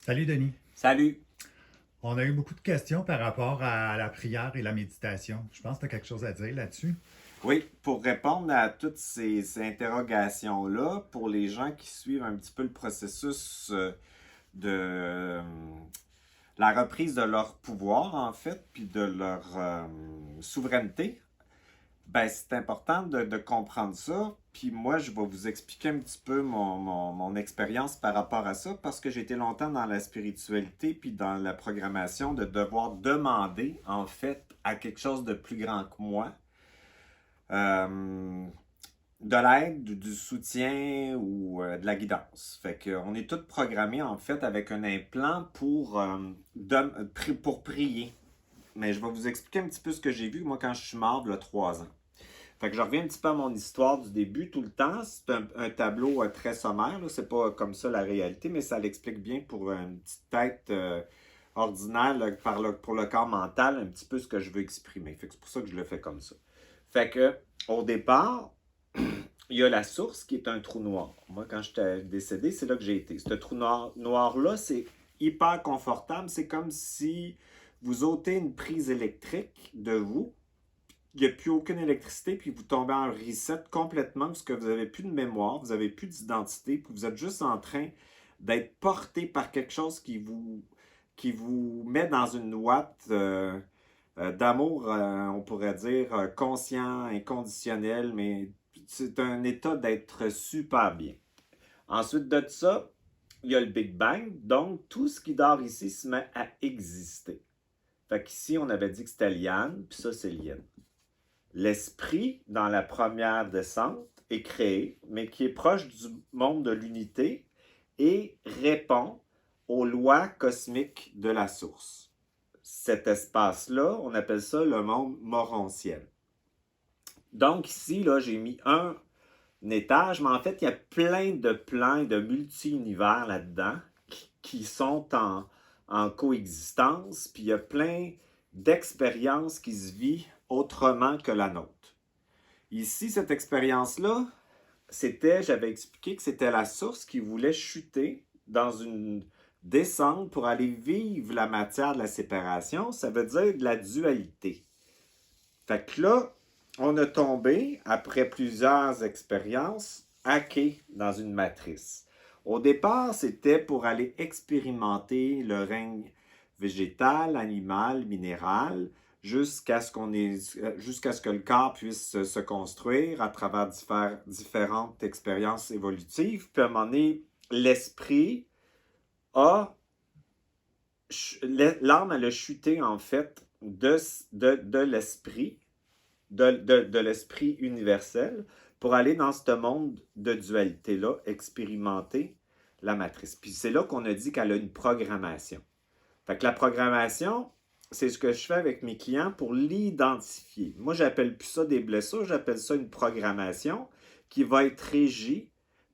Salut Denis. Salut. On a eu beaucoup de questions par rapport à la prière et la méditation. Je pense que tu as quelque chose à dire là-dessus. Oui, pour répondre à toutes ces interrogations-là, pour les gens qui suivent un petit peu le processus de la reprise de leur pouvoir, en fait, puis de leur souveraineté, ben c'est important de comprendre ça. Puis moi, je vais vous expliquer un petit peu mon expérience par rapport à ça, parce que j'ai été longtemps dans la spiritualité, puis dans la programmation, de devoir demander, en fait, à quelque chose de plus grand que moi euh, de l'aide, du soutien ou de la guidance. Fait qu'on est tous programmés en fait avec un implant pour prier. Mais je vais vous expliquer un petit peu ce que j'ai vu moi quand je suis mort il y a 3 ans. Fait que je reviens un petit peu à mon histoire du début tout le temps. C'est un tableau très sommaire. C'est pas comme ça la réalité, mais ça l'explique bien pour une petite tête ordinaire là, pour le corps mental, un petit peu ce que je veux exprimer. Fait que c'est pour ça que je le fais comme ça. Fait que au départ, il y a la source qui est un trou noir. Moi, quand j'étais décédé, c'est là que j'ai été. Ce trou noir-là, c'est hyper confortable. C'est comme si vous ôtez une prise électrique de vous. Il n'y a plus aucune électricité, puis vous tombez en reset complètement parce que vous n'avez plus de mémoire, vous n'avez plus d'identité, puis vous êtes juste en train d'être porté par quelque chose qui vous met dans une ouate d'amour, on pourrait dire, conscient, inconditionnel, mais c'est un état d'être super bien. Ensuite de ça, il y a le Big Bang, donc tout ce qui dort ici se met à exister. Fait qu'ici, on avait dit que c'était Liane, puis ça, c'est Liane. L'esprit, dans la première descente, est créé, mais qui est proche du monde de l'unité et répond aux lois cosmiques de la source. Cet espace-là, on appelle ça le monde morontiel. Donc ici, là, j'ai mis un étage, mais en fait, il y a plein de multi-univers là-dedans qui sont en coexistence, puis il y a plein d'expériences qui se vivent autrement que la nôtre. Ici, cette expérience-là, j'avais expliqué que c'était la source qui voulait chuter dans une descente pour aller vivre la matière de la séparation. Ça veut dire de la dualité. Fait que là, on a tombé, après plusieurs expériences, hacké dans une matrice. Au départ, c'était pour aller expérimenter le règne végétal, animal, minéral, jusqu'à ce que le corps puisse se construire à travers différentes expériences évolutives. Puis à un moment donné, l'esprit a l'âme, elle a chuté en fait de l'esprit, de l'esprit universel, pour aller dans ce monde de dualité-là, expérimenter la matrice. Puis c'est là qu'on a dit qu'elle a une programmation. Fait que la programmation, c'est ce que je fais avec mes clients pour l'identifier. Moi, j'appelle plus ça des blessures, j'appelle ça une programmation qui va être régie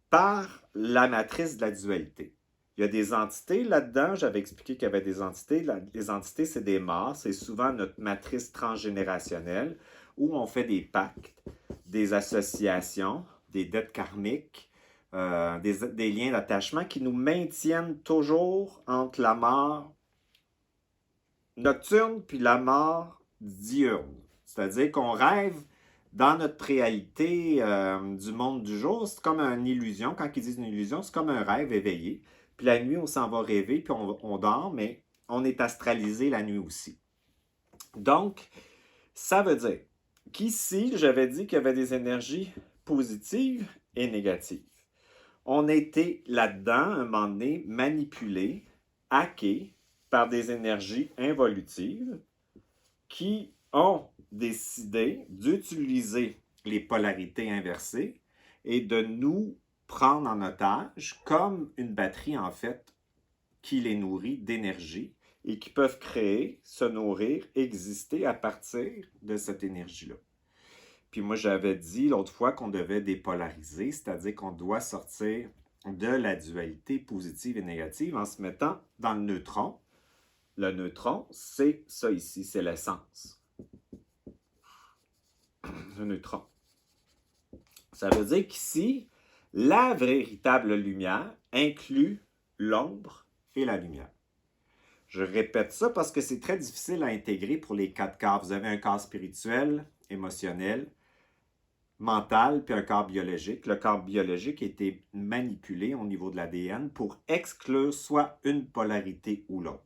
par la matrice de la dualité. Il y a des entités là-dedans, j'avais expliqué qu'il y avait des entités. Les entités, c'est des morts, c'est souvent notre matrice transgénérationnelle où on fait des pactes, des associations, des dettes karmiques, des liens d'attachement qui nous maintiennent toujours entre la mort nocturne puis la mort diurne. C'est-à-dire qu'on rêve dans notre réalité du monde du jour, c'est comme une illusion. Quand ils disent une illusion, c'est comme un rêve éveillé. Puis la nuit, on s'en va rêver, puis on dort, mais on est astralisé la nuit aussi. Donc, ça veut dire qu'ici, j'avais dit qu'il y avait des énergies positives et négatives. On était là-dedans, à un moment donné, manipulé, hacké par des énergies involutives qui ont décidé d'utiliser les polarités inversées et de nous prendre en otage comme une batterie, en fait, qui les nourrit d'énergie et qui peuvent créer, se nourrir, exister à partir de cette énergie-là. Puis moi, j'avais dit l'autre fois qu'on devait dépolariser, c'est-à-dire qu'on doit sortir de la dualité positive et négative en se mettant dans le neutron. Le neutron, c'est ça ici, c'est l'essence. Le neutron. Ça veut dire qu'ici, la véritable lumière inclut l'ombre et la lumière. Je répète ça parce que c'est très difficile à intégrer pour les 4 corps. Vous avez un corps spirituel, émotionnel, mental, puis un corps biologique. Le corps biologique a été manipulé au niveau de l'ADN pour exclure soit une polarité ou l'autre.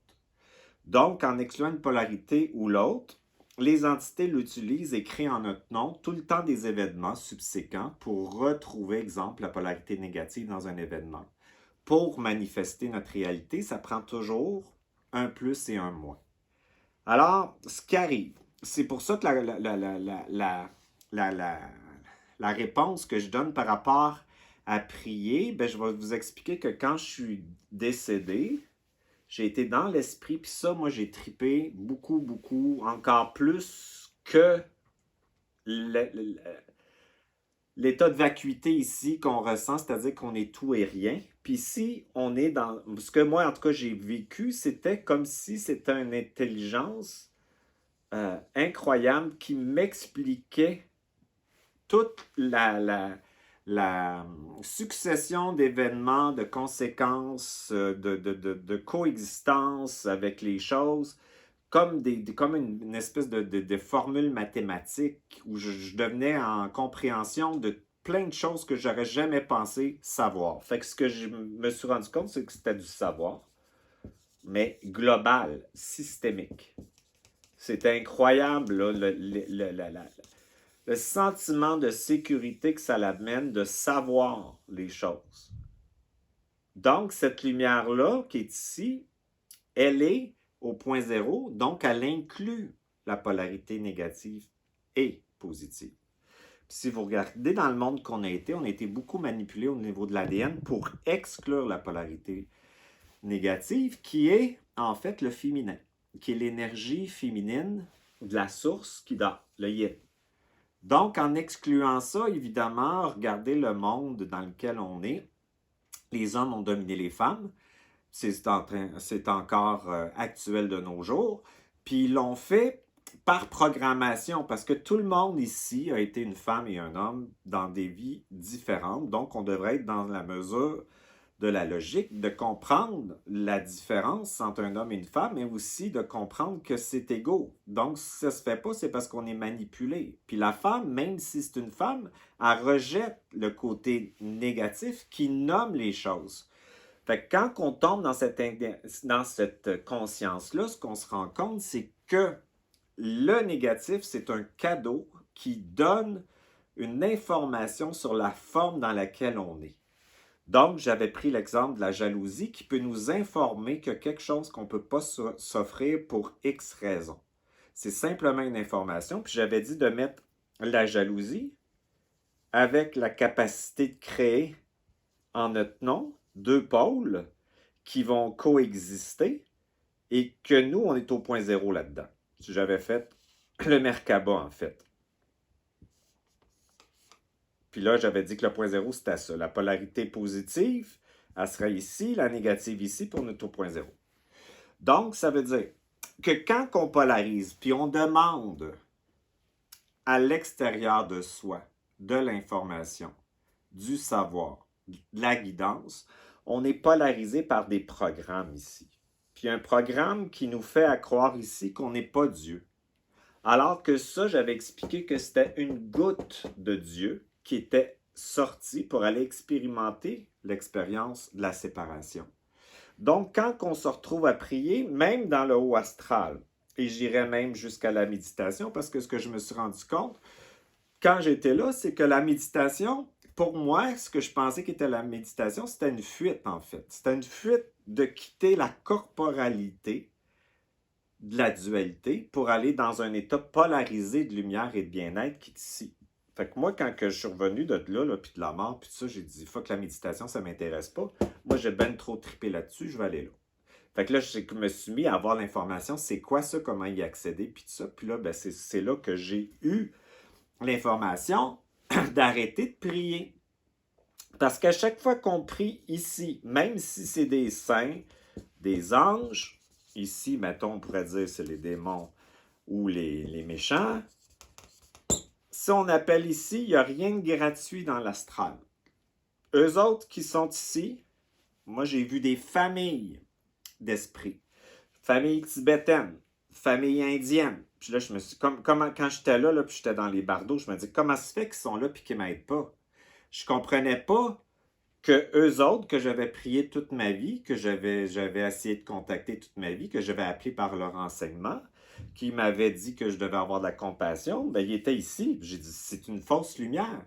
Donc, en excluant une polarité ou l'autre, les entités l'utilisent et créent en notre nom tout le temps des événements subséquents pour retrouver, exemple, la polarité négative dans un événement. Pour manifester notre réalité, ça prend toujours un plus et un moins. Alors, ce qui arrive, c'est pour ça que la réponse que je donne par rapport à prier, ben, je vais vous expliquer que quand je suis décédé, j'ai été dans l'esprit, puis ça, moi, j'ai tripé beaucoup, beaucoup, encore plus que l'état de vacuité ici qu'on ressent, c'est-à-dire qu'on est tout et rien. Puis ici, on est dans... Ce que moi, en tout cas, j'ai vécu, c'était comme si c'était une intelligence incroyable qui m'expliquait toute la succession d'événements, de conséquences, de coexistence avec les choses, comme une espèce de formule mathématique où je devenais en compréhension de plein de choses que j'aurais jamais pensé savoir. Fait que ce que je me suis rendu compte, c'est que c'était du savoir, mais global, systémique. C'était incroyable, là, le sentiment de sécurité que ça l'amène de savoir les choses. Donc, cette lumière-là qui est ici, elle est au point zéro, donc elle inclut la polarité négative et positive. Puis si vous regardez dans le monde qu'on a été beaucoup manipulé au niveau de l'ADN pour exclure la polarité négative, qui est en fait le féminin, qui est l'énergie féminine de la source qui dort, le yin. Donc, en excluant ça, évidemment, regardez le monde dans lequel on est. Les hommes ont dominé les femmes. C'est encore actuel de nos jours. Puis ils l'ont fait par programmation, parce que tout le monde ici a été une femme et un homme dans des vies différentes. Donc, on devrait être dans la mesure de la logique, de comprendre la différence entre un homme et une femme, mais aussi de comprendre que c'est égaux. Donc, si ça ne se fait pas, c'est parce qu'on est manipulé. Puis la femme, même si c'est une femme, elle rejette le côté négatif qui nomme les choses. Fait que quand on tombe dans cette conscience-là, ce qu'on se rend compte, c'est que le négatif, c'est un cadeau qui donne une information sur la forme dans laquelle on est. Donc, j'avais pris l'exemple de la jalousie qui peut nous informer que quelque chose qu'on ne peut pas s'offrir pour X raisons. C'est simplement une information. Puis j'avais dit de mettre la jalousie avec la capacité de créer en notre nom deux pôles qui vont coexister et que nous, on est au point zéro là-dedans. J'avais fait le Merkaba, en fait. Puis là, j'avais dit que le point zéro, c'était ça. La polarité positive, elle serait ici, la négative ici, pour notre au point zéro. Donc, ça veut dire que quand on polarise, puis on demande à l'extérieur de soi de l'information, du savoir, de la guidance, on est polarisé par des programmes ici. Puis un programme qui nous fait à croire ici qu'on n'est pas Dieu. Alors que ça, j'avais expliqué que c'était une goutte de Dieu qui était sortie pour aller expérimenter l'expérience de la séparation. Donc, quand on se retrouve à prier, même dans le haut astral, et j'irais même jusqu'à la méditation, parce que ce que je me suis rendu compte, quand j'étais là, c'est que la méditation, pour moi, ce que je pensais qu'était la méditation, c'était une fuite, en fait. C'était une fuite de quitter la corporalité de la dualité pour aller dans un état polarisé de lumière et de bien-être qui est ici. Fait que moi, quand je suis revenu de là, puis de la mort, puis tout ça, j'ai dit, fuck la méditation, ça m'intéresse pas. Moi, j'ai ben trop trippé là-dessus, je vais aller là. Fait que là, je me suis mis à avoir l'information, c'est quoi ça, comment y accéder, puis tout ça. Puis là, ben, c'est là que j'ai eu l'information d'arrêter de prier. Parce qu'à chaque fois qu'on prie ici, même si c'est des saints, des anges, ici, mettons, on pourrait dire c'est les démons ou les méchants, si on appelle ici, il n'y a rien de gratuit dans l'astral. Eux autres qui sont ici, moi j'ai vu des familles d'esprit. Famille tibétaine, famille indienne. Puis là, je me suis, quand j'étais là, puis j'étais dans les bardeaux, je me dis, comment ça se fait qu'ils sont là puis qu'ils ne m'aident pas? Je ne comprenais pas que eux autres, que j'avais prié toute ma vie, que j'avais essayé de contacter toute ma vie, que j'avais appelé par leur enseignement, qui m'avaient dit que je devais avoir de la compassion, ben, ils étaient ici. J'ai dit, c'est une fausse lumière.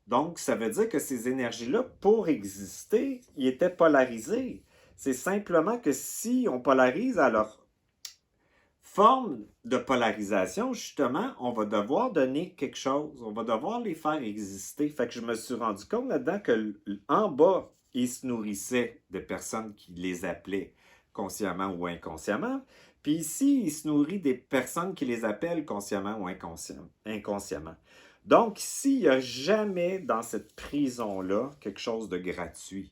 Donc, ça veut dire que ces énergies-là, pour exister, ils étaient polarisés. C'est simplement que si on polarise à leur forme de polarisation, justement, on va devoir donner quelque chose. On va devoir les faire exister. Fait que je me suis rendu compte là-dedans qu'en bas, ils se nourrissaient de personnes qui les appelaient consciemment ou inconsciemment. Puis ici, ils se nourrissent des personnes qui les appellent consciemment ou inconsciemment. Donc, ici, il n'y a jamais dans cette prison-là quelque chose de gratuit.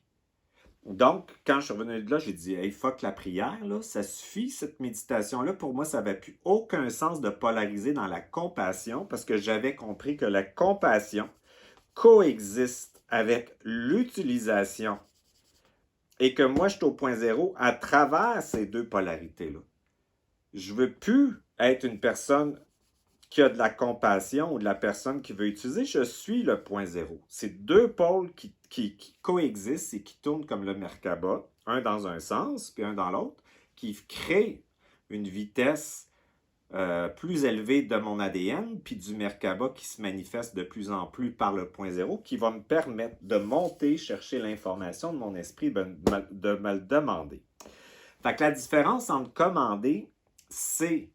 Donc, quand je suis revenu de là, j'ai dit, hey, fuck la prière, là, ça suffit, cette méditation-là. Pour moi, ça n'avait plus aucun sens de polariser dans la compassion parce que j'avais compris que la compassion coexiste avec l'utilisation et que moi, je suis au point zéro à travers ces deux polarités-là. Je ne veux plus être une personne qui a de la compassion ou de la personne qui veut utiliser, je suis le point zéro. C'est deux pôles qui coexistent et qui tournent comme le Merkaba, un dans un sens puis un dans l'autre, qui créent une vitesse plus élevée de mon ADN, puis du Merkaba qui se manifeste de plus en plus par le point zéro, qui va me permettre de monter, chercher l'information de mon esprit, de me le demander. Fait que la différence entre commander, c'est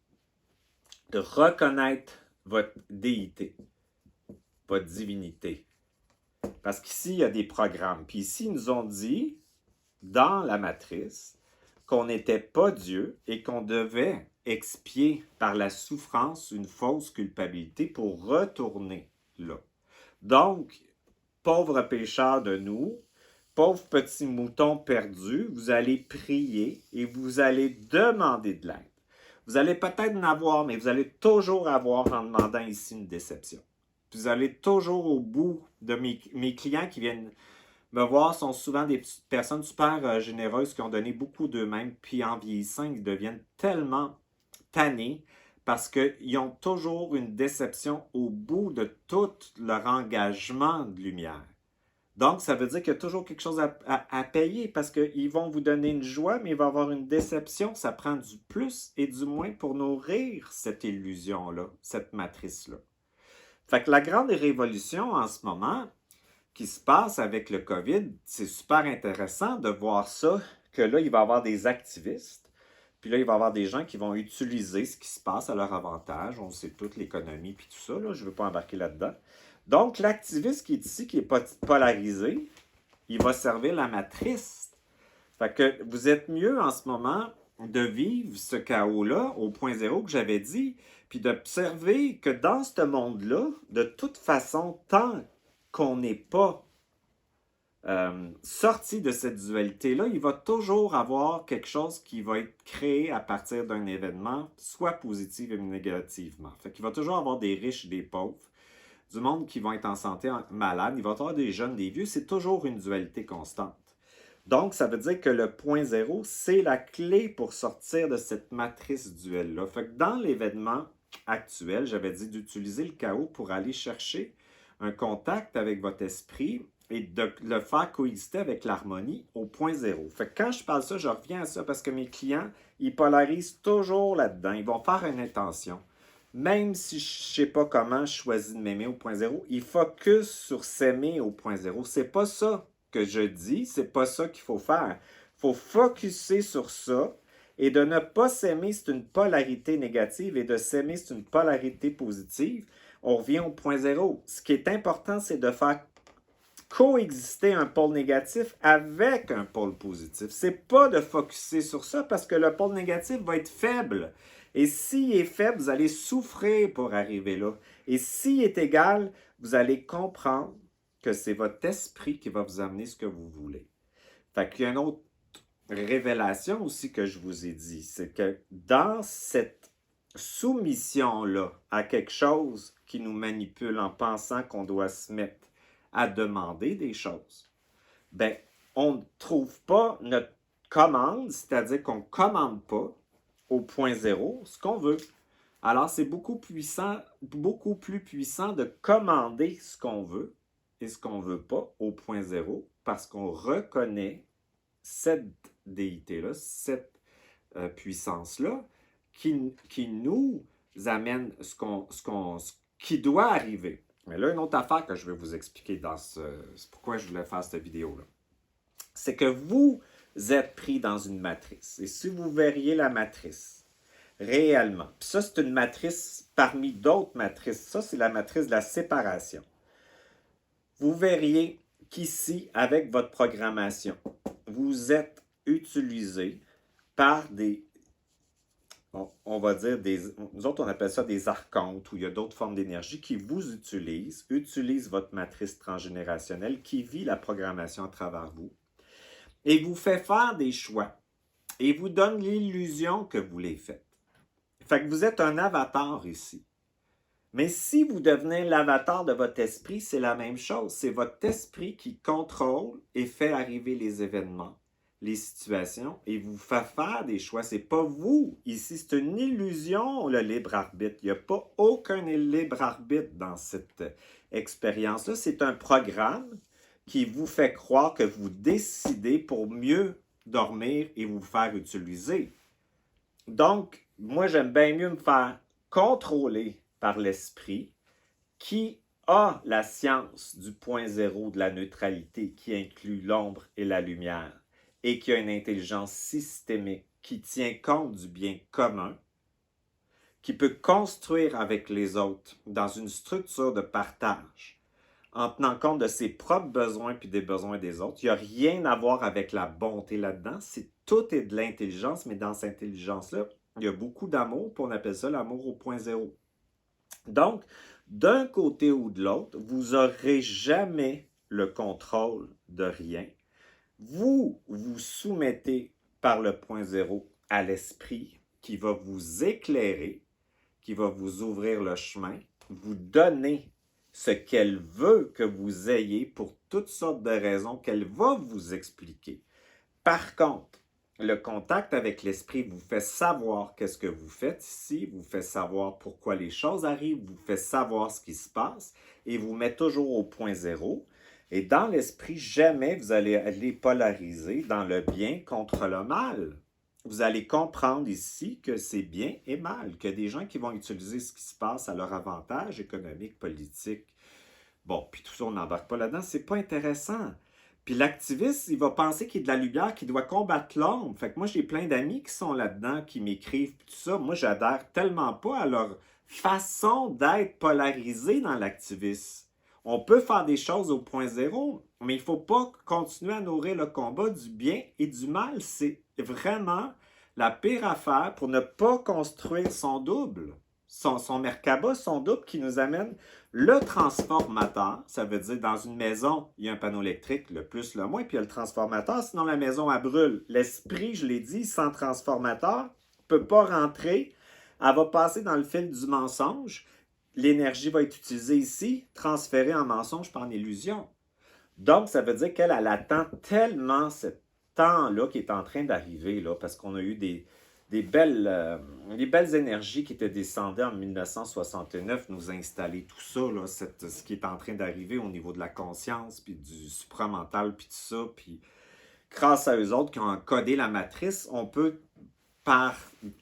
de reconnaître votre déité, votre divinité. Parce qu'ici, il y a des programmes. Puis ici, ils nous ont dit, dans la matrice, qu'on n'était pas Dieu et qu'on devait expier par la souffrance une fausse culpabilité pour retourner là. Donc, pauvres pécheurs de nous, pauvres petits moutons perdus, vous allez prier et vous allez demander de l'aide. Vous allez peut-être en avoir, mais vous allez toujours avoir en demandant ici une déception. Vous allez toujours au bout de mes clients qui viennent me voir sont souvent des personnes super généreuses qui ont donné beaucoup d'eux-mêmes, puis en vieillissant, ils deviennent tellement tannés parce qu'ils ont toujours une déception au bout de tout leur engagement de lumière. Donc, ça veut dire qu'il y a toujours quelque chose à payer parce qu'ils vont vous donner une joie, mais il va y avoir une déception. Ça prend du plus et du moins pour nourrir cette illusion-là, cette matrice-là. Fait que la grande révolution en ce moment qui se passe avec le COVID, c'est super intéressant de voir ça, que là, il va y avoir des activistes, puis là, il va y avoir des gens qui vont utiliser ce qui se passe à leur avantage. On sait toute l'économie puis tout ça, là, je ne veux pas embarquer là-dedans. Donc, l'activiste qui est ici, qui est polarisé, il va servir la matrice. Fait que vous êtes mieux en ce moment de vivre ce chaos-là au point zéro que j'avais dit, puis d'observer que dans ce monde-là, de toute façon, tant qu'on n'est pas sorti de cette dualité-là, il va toujours avoir quelque chose qui va être créé à partir d'un événement, soit positif ou négativement. Fait qu'il va toujours avoir des riches et des pauvres, du monde qui vont être en santé malade, il va y avoir des jeunes, des vieux, c'est toujours une dualité constante. Donc, ça veut dire que le point zéro, c'est la clé pour sortir de cette matrice duelle-là. Fait que dans l'événement actuel, j'avais dit d'utiliser le chaos pour aller chercher un contact avec votre esprit et de le faire coexister avec l'harmonie au point zéro. Fait que quand je parle ça, je reviens à ça parce que mes clients, ils polarisent toujours là-dedans. Ils vont faire une intention. Même si je ne sais pas comment je choisis de m'aimer au point zéro, ils focus sur s'aimer au point zéro. C'est pas ça que je dis, c'est pas ça qu'il faut faire. Il faut focuser sur ça et de ne pas s'aimer, c'est une polarité négative et de s'aimer, c'est une polarité positive. On revient au point zéro. Ce qui est important, c'est de faire coexister un pôle négatif avec un pôle positif. C'est pas de focuser sur ça parce que le pôle négatif va être faible. Et s'il est faible, vous allez souffrir pour arriver là. Et s'il est égal, vous allez comprendre que c'est votre esprit qui va vous amener ce que vous voulez. Fait qu'il y a une autre révélation aussi que je vous ai dit, c'est que dans cette soumission-là à quelque chose qui nous manipule en pensant qu'on doit se mettre à demander des choses, ben, on ne trouve pas notre commande, c'est-à-dire qu'on ne commande pas au point zéro ce qu'on veut. Alors, c'est beaucoup plus puissant de commander ce qu'on veut et ce qu'on ne veut pas au point zéro parce qu'on reconnaît cette déité-là, cette puissance-là qui nous amène ce qui doit arriver. Mais là, une autre affaire que je vais vous expliquer c'est pourquoi je voulais faire cette vidéo-là. C'est que vous êtes pris dans une matrice. Et si vous verriez la matrice, réellement, puis ça, c'est une matrice parmi d'autres matrices. Ça, c'est la matrice de la séparation. Vous verriez qu'ici, avec votre programmation, vous êtes utilisé par on va dire, nous autres, on appelle ça des archontes, où il y a d'autres formes d'énergie qui vous utilisent votre matrice transgénérationnelle, qui vit la programmation à travers vous, et vous fait faire des choix, et vous donne l'illusion que vous les faites. Fait que vous êtes un avatar ici. Mais si vous devenez l'avatar de votre esprit, c'est la même chose. C'est votre esprit qui contrôle et fait arriver les événements, les situations, et vous fait faire des choix. C'est pas vous. Ici, c'est une illusion, le libre arbitre. Il n'y a pas aucun libre arbitre dans cette expérience-là. C'est un programme qui vous fait croire que vous décidez pour mieux dormir et vous faire utiliser. Donc, moi, j'aime bien mieux me faire contrôler par l'esprit qui a la science du point zéro de la neutralité qui inclut l'ombre et la lumière et qui a une intelligence systémique qui tient compte du bien commun, qui peut construire avec les autres dans une structure de partage en tenant compte de ses propres besoins puis des besoins des autres. Il n'y a rien à voir avec la bonté là-dedans. Tout est de l'intelligence, mais dans cette intelligence-là, il y a beaucoup d'amour, puis on appelle ça l'amour au point zéro. Donc, d'un côté ou de l'autre, vous n'aurez jamais le contrôle de rien. Vous vous soumettez par le point zéro à l'esprit qui va vous éclairer, qui va vous ouvrir le chemin, vous donner ce qu'elle veut que vous ayez pour toutes sortes de raisons qu'elle va vous expliquer. Par contre, le contact avec l'esprit vous fait savoir qu'est-ce que vous faites ici, vous fait savoir pourquoi les choses arrivent, vous fait savoir ce qui se passe et vous met toujours au point zéro. Et dans l'esprit, jamais vous allez aller polariser dans le bien contre le mal. Vous allez comprendre ici que c'est bien et mal, qu'il y a des gens qui vont utiliser ce qui se passe à leur avantage économique, politique. Bon, puis tout ça, on n'embarque pas là-dedans, c'est pas intéressant. Puis l'activiste, il va penser qu'il y a de la lumière, qu'il doit combattre l'ombre. Fait que moi, j'ai plein d'amis qui sont là-dedans, qui m'écrivent, tout ça. Moi, j'adhère tellement pas à leur façon d'être polarisé dans l'activisme. On peut faire des choses au point zéro, mais il ne faut pas continuer à nourrir le combat du bien et du mal. C'est vraiment la pire affaire pour ne pas construire son double, son Merkaba, son double qui nous amène le transformateur. Ça veut dire dans une maison, il y a un panneau électrique, le plus, le moins, puis il y a le transformateur, sinon la maison elle brûle. L'esprit, je l'ai dit, sans transformateur, ne peut pas rentrer. Elle va passer dans le fil du mensonge. L'énergie va être utilisée ici, transférée en mensonge par en illusion. Donc, ça veut dire qu'elle attend tellement ce temps-là qui est en train d'arriver, là, parce qu'on a eu des belles énergies qui étaient descendues en 1969, nous installer tout ça, là, ce qui est en train d'arriver au niveau de la conscience, puis du supramental, puis tout ça, puis grâce à eux autres qui ont encodé la matrice, on peut, par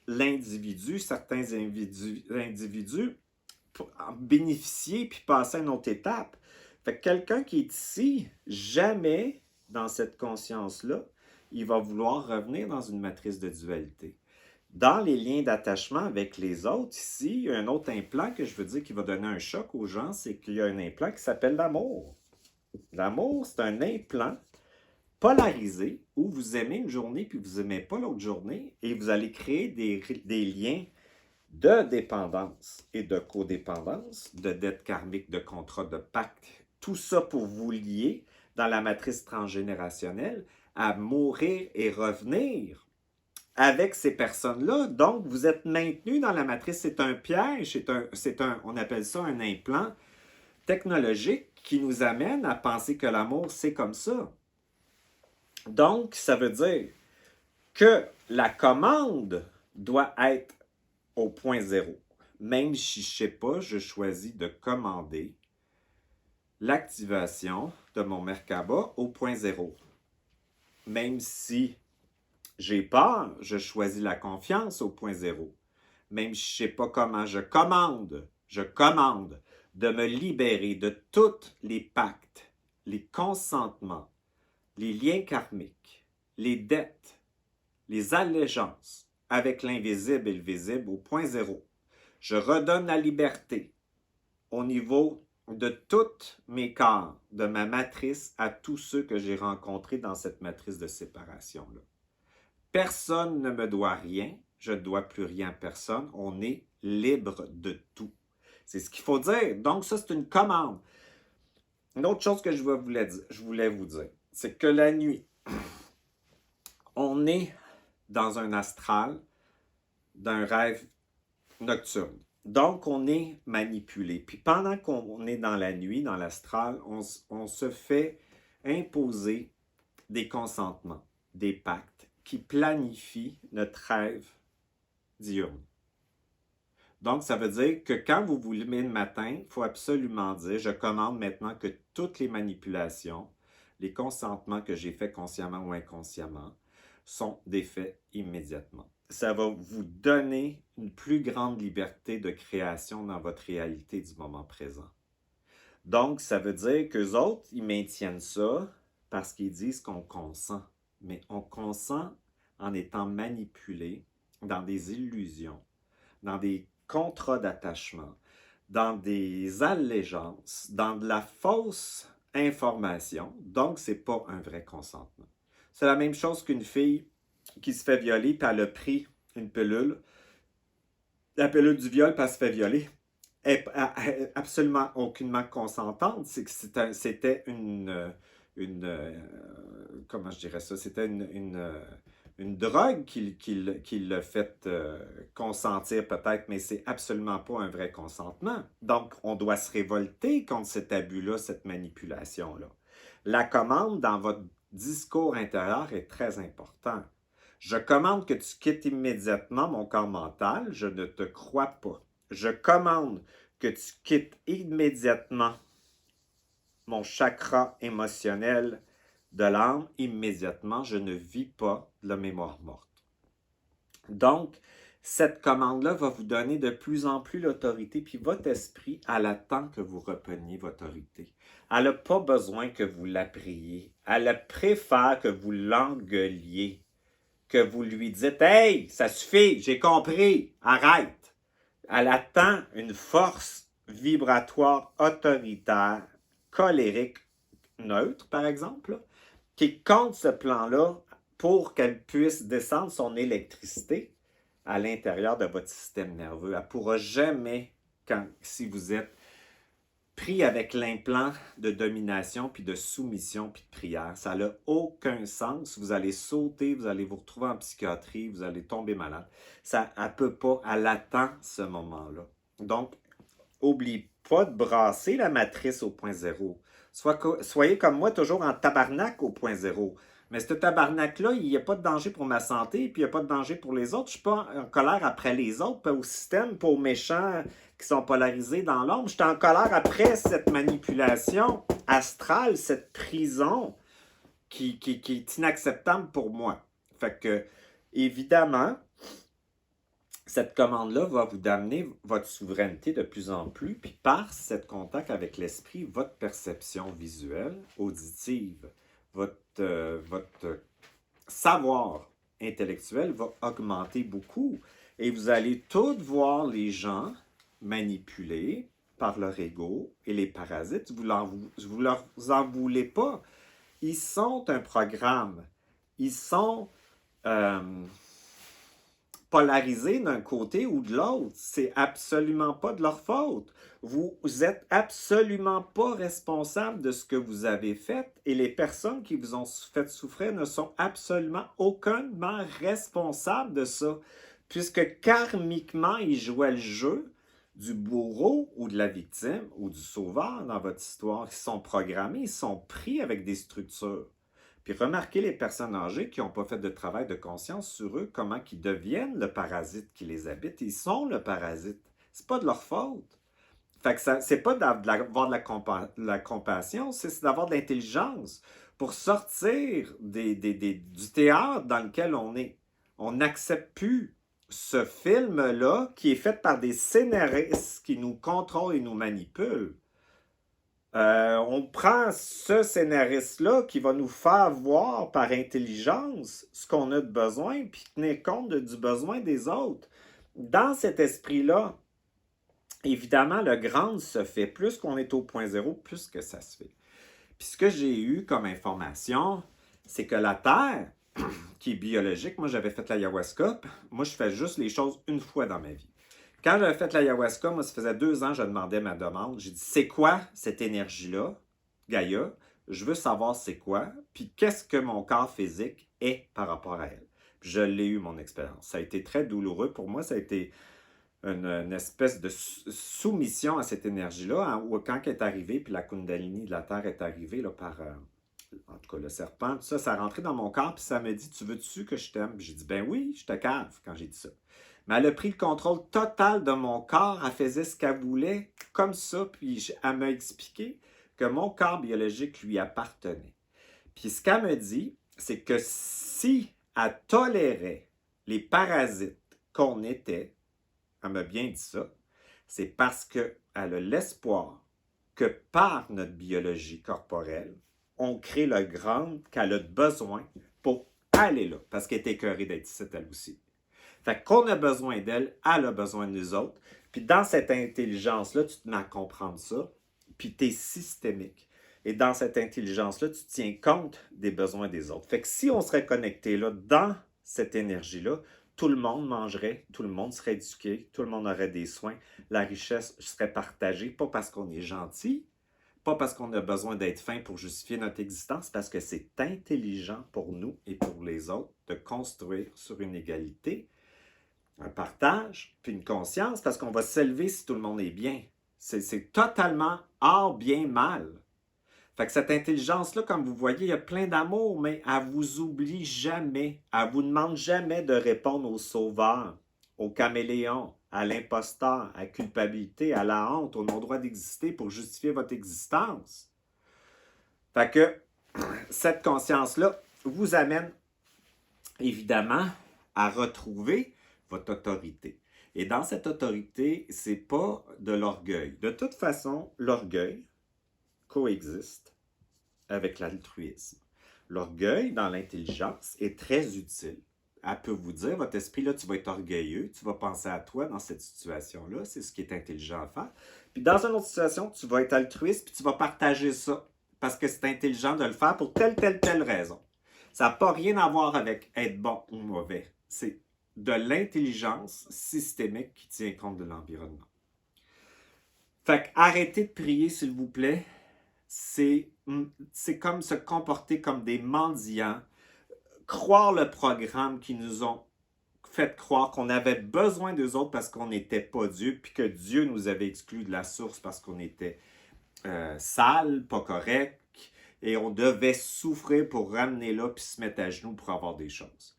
l'individu, certains individus, en bénéficier puis passer à une autre étape. Fait que quelqu'un qui est ici, jamais dans cette conscience-là, il va vouloir revenir dans une matrice de dualité. Dans les liens d'attachement avec les autres, ici, il y a un autre implant que je veux dire qui va donner un choc aux gens, c'est qu'il y a un implant qui s'appelle l'amour. L'amour, c'est un implant polarisé où vous aimez une journée puis vous n'aimez pas l'autre journée et vous allez créer des liens de dépendance et de codépendance, de dette karmique, de contrat, de pacte, tout ça pour vous lier dans la matrice transgénérationnelle à mourir et revenir avec ces personnes-là. Donc, vous êtes maintenu dans la matrice. C'est un piège, on appelle ça un implant technologique qui nous amène à penser que l'amour, c'est comme ça. Donc, ça veut dire que la commande doit être au point zéro. Même si je ne sais pas, je choisis de commander l'activation de mon Merkaba au point zéro. Même si j'ai peur, je choisis la confiance au point zéro. Même si je ne sais pas comment je commande de me libérer de tous les pactes, les consentements, les liens karmiques, les dettes, les allégeances avec l'invisible et le visible au point zéro. Je redonne la liberté au niveau de tous mes corps, de ma matrice à tous ceux que j'ai rencontrés dans cette matrice de séparation-là. Personne ne me doit rien, je ne dois plus rien à personne, on est libre de tout. C'est ce qu'il faut dire. Donc ça, c'est une commande. Une autre chose que je voulais vous dire, c'est que la nuit, on est dans un astral d'un rêve nocturne. Donc, on est manipulé. Puis pendant qu'on est dans la nuit, dans l'astral, on se fait imposer des consentements, des pactes qui planifient notre rêve diurne. Donc, ça veut dire que quand vous vous levez le matin, il faut absolument dire, je commande maintenant que toutes les manipulations, les consentements que j'ai faits consciemment ou inconsciemment, sont défaits immédiatement. Ça va vous donner une plus grande liberté de création dans votre réalité du moment présent. Donc, ça veut dire qu'eux autres, ils maintiennent ça parce qu'ils disent qu'on consent. Mais on consent en étant manipulé dans des illusions, dans des contrats d'attachement, dans des allégeances, dans de la fausse information. Donc, ce n'est pas un vrai consentement. C'est la même chose qu'une fille qui se fait violer, puis elle a pris une pilule. La pilule du viol, puis elle se fait violer. Elle n'est absolument aucunement consentante. C'était comment je dirais ça? C'était une drogue qui l'a fait consentir peut-être, mais c'est absolument pas un vrai consentement. Donc, on doit se révolter contre cet abus-là, cette manipulation-là. La commande dans votre discours intérieur est très importante. Je commande que tu quittes immédiatement mon corps mental, je ne te crois pas. Je commande que tu quittes immédiatement mon chakra émotionnel de l'âme, immédiatement, je ne vis pas de la mémoire morte. Donc, cette commande-là va vous donner de plus en plus l'autorité, puis votre esprit, elle attend que vous repreniez votre autorité. Elle n'a pas besoin que vous la priez. Elle préfère que vous l'engueuliez, que vous lui dites « Hey, ça suffit, j'ai compris, arrête ». Elle attend une force vibratoire autoritaire, colérique, neutre, par exemple, qui compte ce plan-là pour qu'elle puisse descendre son électricité à l'intérieur de votre système nerveux. Elle ne pourra jamais, si vous êtes pris avec l'implant de domination, puis de soumission, puis de prière, ça n'a aucun sens. Vous allez sauter, vous allez vous retrouver en psychiatrie, vous allez tomber malade. Elle ne peut pas, elle attend ce moment-là. Donc, n'oublie pas de brasser la matrice au point zéro. Soyez comme moi, toujours en tabarnak au point zéro. Mais ce tabarnak-là, il n'y a pas de danger pour ma santé, puis il n'y a pas de danger pour les autres. Je ne suis pas en colère après les autres, pas au système, pas aux méchants qui sont polarisés dans l'ombre. Je suis en colère après cette manipulation astrale, cette prison qui est inacceptable pour moi. Fait que, évidemment, cette commande-là va vous donner votre souveraineté de plus en plus, puis par cet contact avec l'esprit, votre perception visuelle, auditive, votre savoir intellectuel va augmenter beaucoup. Et vous allez tous voir les gens manipulés par leur ego et les parasites. Vous leur en voulez pas. Ils sont un programme. Ils sont polarisés d'un côté ou de l'autre. C'est absolument pas de leur faute. Vous êtes absolument pas responsable de ce que vous avez fait et les personnes qui vous ont fait souffrir ne sont absolument aucunement responsables de ça, puisque karmiquement, ils jouaient le jeu du bourreau ou de la victime ou du sauveur dans votre histoire. Ils sont programmés, ils sont pris avec des structures. Puis remarquez les personnes âgées qui n'ont pas fait de travail de conscience sur eux, comment ils deviennent le parasite qui les habite. Ils sont le parasite. C'est pas de leur faute. Fait que c'est pas d'avoir de la compassion, c'est d'avoir de l'intelligence pour sortir du théâtre dans lequel on est. On n'accepte plus ce film-là qui est fait par des scénaristes qui nous contrôlent et nous manipulent. On prend ce scénariste-là qui va nous faire voir par intelligence ce qu'on a de besoin, puis tenir compte du besoin des autres. Dans cet esprit-là, évidemment, le grand se fait. Plus qu'on est au point zéro, plus que ça se fait. Puis ce que j'ai eu comme information, c'est que la Terre, qui est biologique, moi j'avais fait l'ayahuasca, moi je fais juste les choses une fois dans ma vie. Quand j'avais fait l'ayahuasca, moi ça faisait 2 ans que je demandais ma demande. J'ai dit, c'est quoi cette énergie-là, Gaïa? Je veux savoir c'est quoi, puis qu'est-ce que mon corps physique est par rapport à elle. Puis je l'ai eu, mon expérience. Ça a été très douloureux pour moi, ça a été une espèce de soumission à cette énergie-là, hein, où quand elle est arrivée, puis la Kundalini de la Terre est arrivée là, par, en tout cas, le serpent, tout ça, ça rentrait dans mon corps, puis ça me dit, tu veux-tu que je t'aime? J'ai dit, ben oui, je te cave quand j'ai dit ça. Mais elle a pris le contrôle total de mon corps, elle faisait ce qu'elle voulait, comme ça, puis elle m'a expliqué que mon corps biologique lui appartenait. Puis ce qu'elle me dit, c'est que si elle tolérait les parasites qu'on était, elle m'a bien dit ça, c'est parce qu'elle a l'espoir que par notre biologie corporelle, on crée le grand qu'elle a besoin pour aller là, parce qu'elle est écœurée d'être ici, elle aussi. Fait qu'on a besoin d'elle, elle a besoin de nous autres. Puis dans cette intelligence-là, tu te mets à comprendre ça, puis tu es systémique. Et dans cette intelligence-là, tu tiens compte des besoins des autres. Fait que si on serait connecté là, dans cette énergie-là, tout le monde mangerait, tout le monde serait éduqué, tout le monde aurait des soins, la richesse serait partagée, pas parce qu'on est gentil, pas parce qu'on a besoin d'être fin pour justifier notre existence, parce que c'est intelligent pour nous et pour les autres de construire sur une égalité, un partage, puis une conscience, parce qu'on va s'élever si tout le monde est bien. C'est totalement hors bien mal. Fait que cette intelligence-là, comme vous voyez, il y a plein d'amour, mais elle vous oublie jamais. Elle vous demande jamais de répondre au sauveur, au caméléon, à l'imposteur, à la culpabilité, à la honte, au non-droit d'exister pour justifier votre existence. Fait que cette conscience-là vous amène évidemment à retrouver votre autorité. Et dans cette autorité, c'est pas de l'orgueil. De toute façon, l'orgueil coexiste avec l'altruisme. L'orgueil dans l'intelligence est très utile. Elle peut vous dire, votre esprit, là, tu vas être orgueilleux, tu vas penser à toi dans cette situation-là, c'est ce qui est intelligent à faire. Puis dans une autre situation, tu vas être altruiste, puis tu vas partager ça, parce que c'est intelligent de le faire pour telle raison. Ça n'a pas rien à voir avec être bon ou mauvais. C'est de l'intelligence systémique qui tient compte de l'environnement. Fait que arrêtez de prier, s'il vous plaît. C'est comme se comporter comme des mendiants, croire le programme qui nous ont fait croire qu'on avait besoin d'eux autres parce qu'on n'était pas Dieu, puis que Dieu nous avait exclus de la source parce qu'on était sale, pas correct, et on devait souffrir pour ramener là, puis se mettre à genoux pour avoir des choses.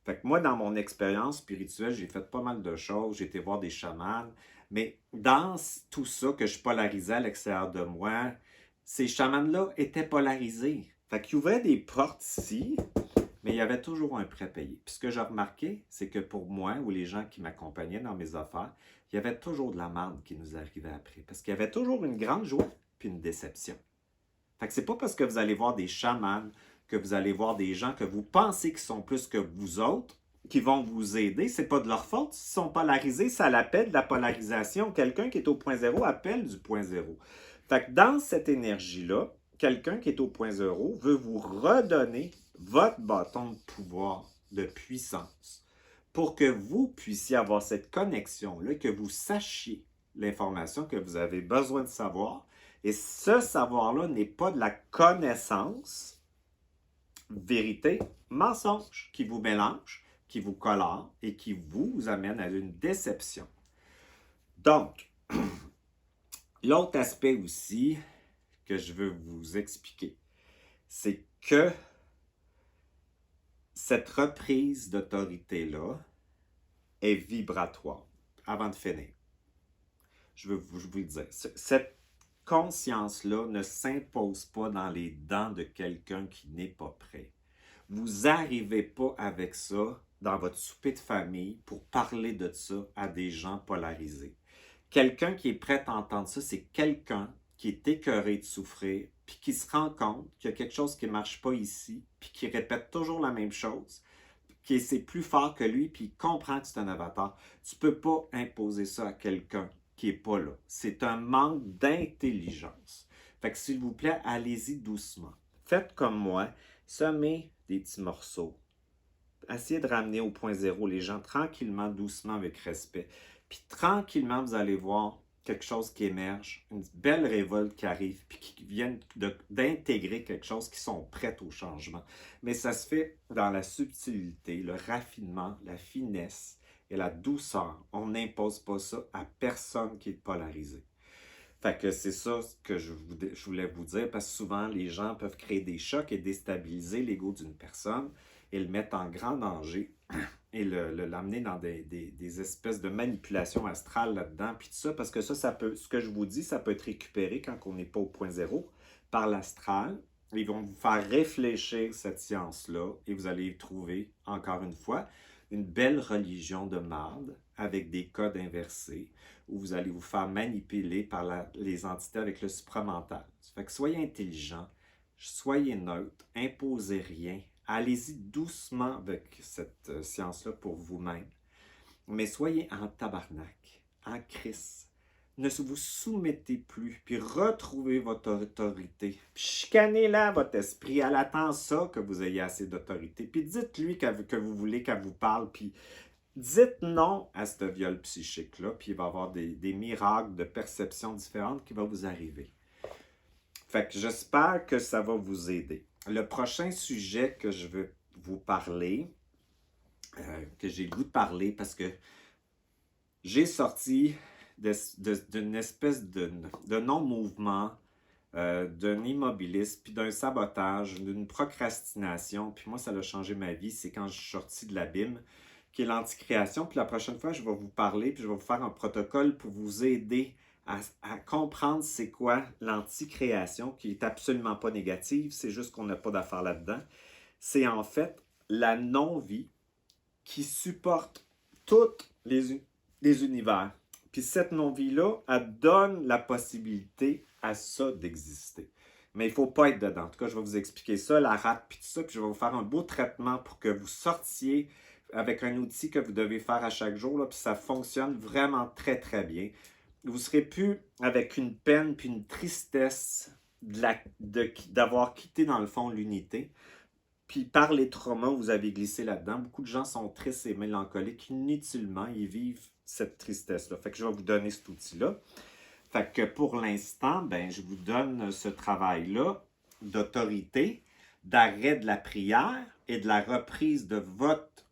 Fait que moi, dans mon expérience spirituelle, j'ai fait pas mal de choses, j'ai été voir des chamans, mais dans tout ça que je polarisais à l'extérieur de moi, ces chamans-là étaient polarisés. Fait qu'ils ouvraient des portes ici, mais il y avait toujours un prix à payer. Puis ce que j'ai remarqué, c'est que pour moi ou les gens qui m'accompagnaient dans mes affaires, il y avait toujours de la merde qui nous arrivait après. Parce qu'il y avait toujours une grande joie puis une déception. Fait que c'est pas parce que vous allez voir des chamans, que vous allez voir des gens que vous pensez qu'ils sont plus que vous autres, qui vont vous aider. C'est pas de leur faute. S'ils sont polarisés, ça l'appelle de la polarisation. Quelqu'un qui est au point zéro appelle du point zéro. Fait que dans cette énergie-là, quelqu'un qui est au point zéro veut vous redonner votre bâton de pouvoir, de puissance, pour que vous puissiez avoir cette connexion-là, que vous sachiez l'information que vous avez besoin de savoir. Et ce savoir-là n'est pas de la connaissance, vérité, mensonge, qui vous mélange, qui vous colore et qui vous amène à une déception. Donc, l'autre aspect aussi que je veux vous expliquer, c'est que cette reprise d'autorité-là est vibratoire. Avant de finir, je veux vous le dire. Cette conscience-là ne s'impose pas dans les dents de quelqu'un qui n'est pas prêt. Vous n'arrivez pas avec ça dans votre souper de famille pour parler de ça à des gens polarisés. Quelqu'un qui est prêt à entendre ça, c'est quelqu'un qui est écœuré de souffrir, puis qui se rend compte qu'il y a quelque chose qui ne marche pas ici, puis qui répète toujours la même chose, qui c'est plus fort que lui, puis il comprend que c'est un avatar. Tu ne peux pas imposer ça à quelqu'un qui n'est pas là. C'est un manque d'intelligence. Fait que s'il vous plaît, allez-y doucement. Faites comme moi, semez des petits morceaux. Essayez de ramener au point zéro les gens tranquillement, doucement, avec respect. Puis tranquillement, vous allez voir quelque chose qui émerge, une belle révolte qui arrive, puis qui viennent d'intégrer quelque chose, qui sont prêts au changement. Mais ça se fait dans la subtilité, le raffinement, la finesse et la douceur. On n'impose pas ça à personne qui est polarisé. Fait que c'est ça que je voulais vous dire, parce que souvent, les gens peuvent créer des chocs et déstabiliser l'ego d'une personne et le mettre en grand danger et l'amener dans des espèces de manipulations astrales là-dedans, puis tout ça, parce que ça peut, ce que je vous dis, ça peut être récupéré quand on n'est pas au point zéro par l'astral. Ils vont vous faire réfléchir cette science-là et vous allez trouver, encore une fois, une belle religion de marde avec des codes inversés où vous allez vous faire manipuler par les entités avec le supramental. Ça fait que soyez intelligent, soyez neutre, imposez rien, allez-y doucement avec cette science-là pour vous-même, mais soyez en tabarnak, en crise. Ne vous soumettez plus, puis retrouvez votre autorité. Puis chicanez-la, votre esprit. Elle attend ça, que vous ayez assez d'autorité. Puis dites-lui que vous voulez qu'elle vous parle, puis dites non à ce viol psychique-là, puis il va y avoir des miracles de perception différentes qui vont vous arriver. Fait que j'espère que ça va vous aider. Le prochain sujet que je veux vous parler, que j'ai le goût de parler, parce que j'ai sorti d'une espèce de non-mouvement, d'un immobilisme, puis d'un sabotage, d'une procrastination. Puis moi, ça a changé ma vie. C'est quand je suis sorti de l'abîme, qui est l'anticréation. Puis la prochaine fois, je vais vous parler, puis je vais vous faire un protocole pour vous aider à comprendre c'est quoi l'anticréation, qui est absolument pas négative. C'est juste qu'on n'a pas d'affaire là-dedans. C'est en fait la non-vie qui supporte tous les univers. Puis cette non-vie-là, elle donne la possibilité à ça d'exister. Mais il ne faut pas être dedans. En tout cas, je vais vous expliquer ça, la rate, puis tout ça, puis je vais vous faire un beau traitement pour que vous sortiez avec un outil que vous devez faire à chaque jour, là, puis ça fonctionne vraiment très, très bien. Vous ne serez plus avec une peine puis une tristesse d'avoir quitté, dans le fond, l'unité. Puis par les traumas que vous avez glissé là-dedans, beaucoup de gens sont tristes et mélancoliques. Inutilement, ils vivent cette tristesse-là. Fait que je vais vous donner cet outil-là. Fait que pour l'instant, ben, je vous donne ce travail-là d'autorité, d'arrêt de la prière et de la reprise de votre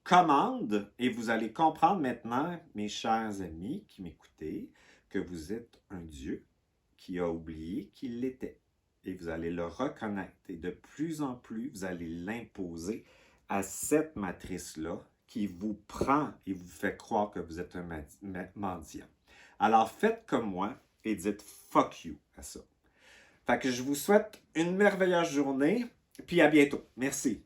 commande. Et vous allez comprendre maintenant, mes chers amis qui m'écoutez, que vous êtes un Dieu qui a oublié qu'il l'était. Et vous allez le reconnaître. Et de plus en plus, vous allez l'imposer à cette matrice-là qui vous prend et vous fait croire que vous êtes un mendiant. Alors faites comme moi et dites fuck you à ça. Fait que je vous souhaite une merveilleuse journée, puis à bientôt. Merci.